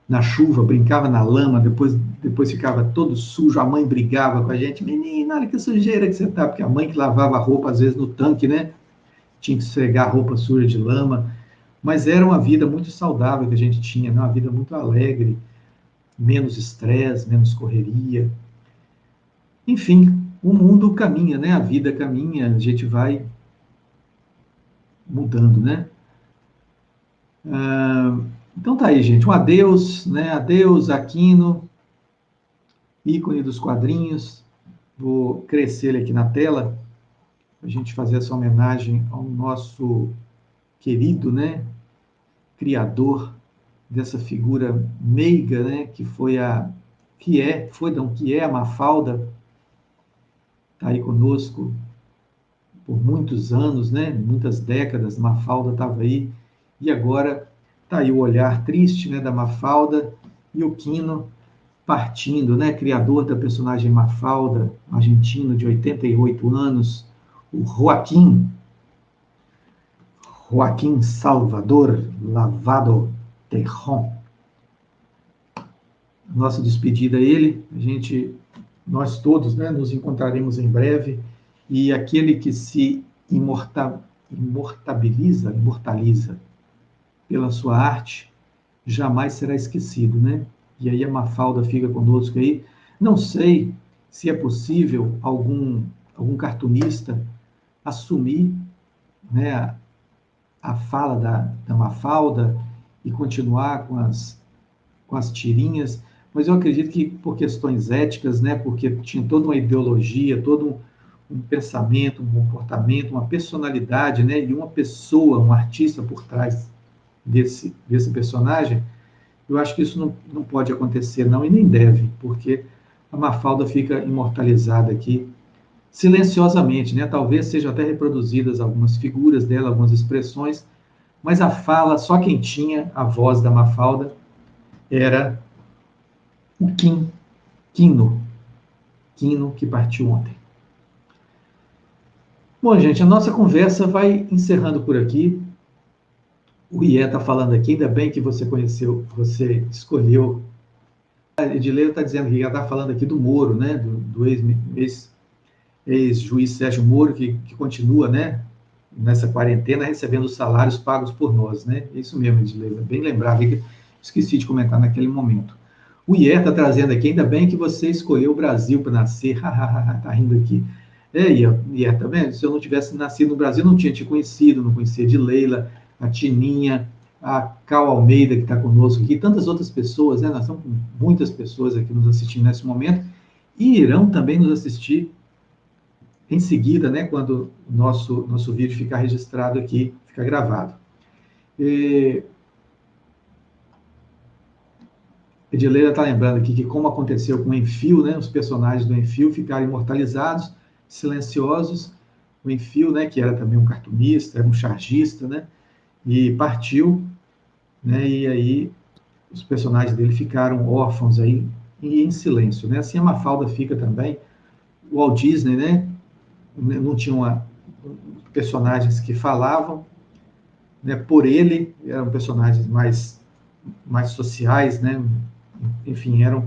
na chuva, brincava na lama, depois ficava todo sujo, a mãe brigava com a gente, menina, olha que sujeira que você tá, porque a mãe que lavava a roupa, às vezes, no tanque, né? Tinha que esfregar a roupa suja de lama, mas era uma vida muito saudável que a gente tinha, né? Uma vida muito alegre, menos estresse, menos correria. Enfim, o mundo caminha, né? A vida caminha, a gente vai mudando, né? Então tá aí, gente. Um adeus, né? Adeus, Aquino, ícone dos quadrinhos. Vou crescer ele aqui na tela, para a gente fazer essa homenagem ao nosso querido, né? Criador dessa figura meiga, né? Que é a Mafalda. Tá aí conosco por muitos anos, né? Muitas décadas. Mafalda estava aí. E agora está aí o olhar triste, né, da Mafalda, e o Quino partindo, né, criador da personagem Mafalda, argentino de 88 anos, o Joaquim Salvador Lavado Terron. Nossa despedida a ele, nós todos, né, nos encontraremos em breve, e aquele que se imortaliza pela sua arte, jamais será esquecido, né? E aí a Mafalda fica conosco aí. Não sei se é possível algum cartunista assumir, né, a fala da Mafalda e continuar com as tirinhas, mas eu acredito que por questões éticas, né, porque tinha toda uma ideologia, todo um pensamento, um comportamento, uma personalidade, né, e uma pessoa, um artista por trás desse personagem, eu acho que isso não pode acontecer, não, e nem deve, porque a Mafalda fica imortalizada aqui, silenciosamente, né? Talvez sejam até reproduzidas algumas figuras dela, algumas expressões, mas a fala, só quem tinha a voz da Mafalda era o Quino, que partiu ontem. Bom, gente, a nossa conversa vai encerrando por aqui. O Ié está falando aqui, ainda bem que você conheceu, você escolheu. A Edileia está dizendo que já está falando aqui do Moro, né? Do ex-juiz Sérgio Moro, que continua, né? Nessa quarentena, recebendo os salários pagos por nós, né? Isso mesmo, Edileia, bem lembrado, esqueci de comentar naquele momento. O Ié está trazendo aqui, ainda bem que você escolheu o Brasil para nascer, está rindo aqui. Ié, tá vendo? Se eu não tivesse nascido no Brasil, não tinha te conhecido, não conhecia de Leila, a Tininha, a Cal Almeida, que está conosco aqui, tantas outras pessoas, né? Nós estamos com muitas pessoas aqui nos assistindo nesse momento, e irão também nos assistir em seguida, né, quando o nosso vídeo ficar registrado aqui, ficar gravado. Edileira está lembrando aqui que como aconteceu com o Enfio, né, os personagens do Enfio ficaram imortalizados, silenciosos. O Enfio, né, que era também um cartunista, era um chargista, né, e partiu, né, e aí os personagens dele ficaram órfãos aí e em silêncio, né. Assim a Mafalda fica também. O Walt Disney, né, não tinha personagens que falavam, né, por ele, eram personagens mais sociais, né, enfim, era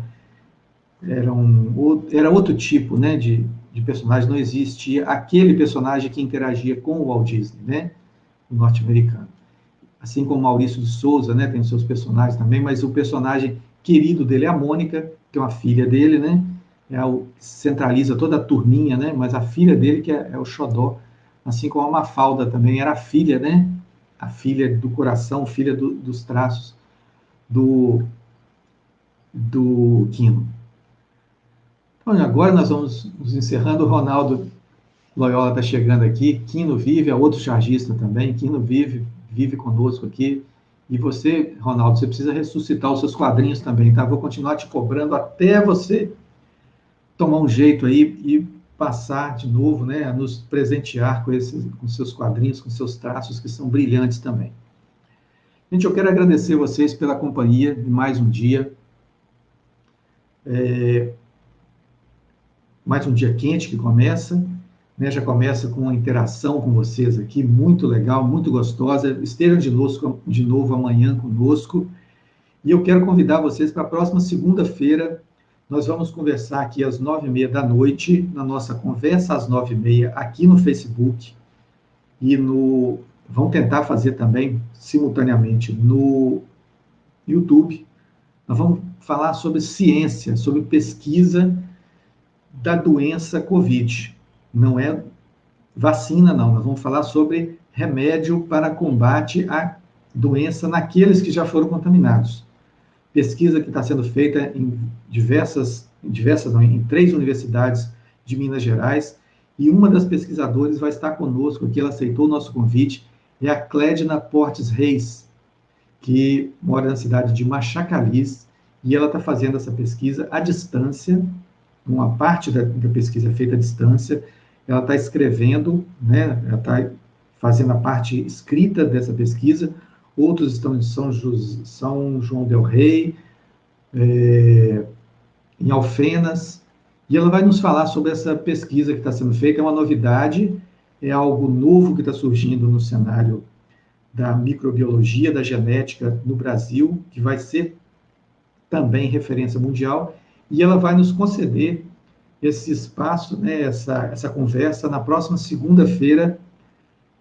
outro tipo, né, de personagem, não existia aquele personagem que interagia com o Walt Disney, né, o norte-americano. Assim como Maurício de Souza, né, tem os seus personagens também, mas o personagem querido dele é a Mônica, que é uma filha dele, né, centraliza toda a turminha, né, mas a filha dele que é o xodó, assim como a Mafalda também era a filha, né, a filha do coração, filha dos traços do Quino. Então, agora nós vamos nos encerrando. O Ronaldo Loyola está chegando aqui. Quino vive, é outro chargista também. Quino vive conosco aqui. E você, Ronaldo, você precisa ressuscitar os seus quadrinhos também, tá? Vou continuar te cobrando até você tomar um jeito aí e passar de novo, né, a nos presentear com seus quadrinhos, com seus traços, que são brilhantes também. Gente, eu quero agradecer vocês pela companhia de mais um dia. Mais um dia quente que começa, né? Já começa com uma interação com vocês aqui, muito legal, muito gostosa. Estejam de novo amanhã conosco. E eu quero convidar vocês para a próxima segunda-feira. Nós vamos conversar aqui às 9h30 da noite, na nossa conversa às 9h30, aqui no Facebook. E vamos tentar fazer também, simultaneamente, no YouTube. Nós vamos falar sobre ciência, sobre pesquisa da doença Covid. Não é vacina, não. Nós vamos falar sobre remédio para combate à doença naqueles que já foram contaminados. Pesquisa que está sendo feita em em 3 universidades de Minas Gerais, e uma das pesquisadoras vai estar conosco aqui, ela aceitou o nosso convite, é a Clédina Portes Reis, que mora na cidade de Machacalis, e ela está fazendo essa pesquisa à distância. Uma parte da pesquisa é feita à distância, ela está escrevendo, né, ela está fazendo a parte escrita dessa pesquisa, outros estão em São João del Rei, em Alfenas, e ela vai nos falar sobre essa pesquisa que está sendo feita. É uma novidade, é algo novo que está surgindo no cenário da microbiologia, da genética no Brasil, que vai ser também referência mundial, e ela vai nos conceder esse espaço, né, essa conversa, na próxima segunda-feira,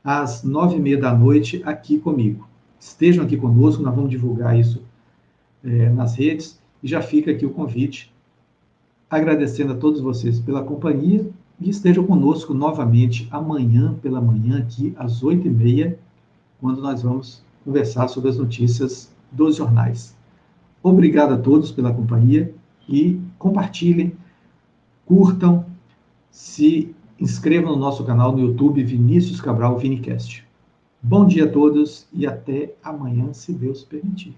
às 9h30 da noite, aqui comigo. Estejam aqui conosco, nós vamos divulgar isso nas redes, e já fica aqui o convite, agradecendo a todos vocês pela companhia, e estejam conosco novamente amanhã pela manhã, aqui às 8h30, quando nós vamos conversar sobre as notícias dos jornais. Obrigado a todos pela companhia e compartilhem, curtam, se inscrevam no nosso canal no YouTube Vinícius Cabral Vinicast. Bom dia a todos e até amanhã, se Deus permitir.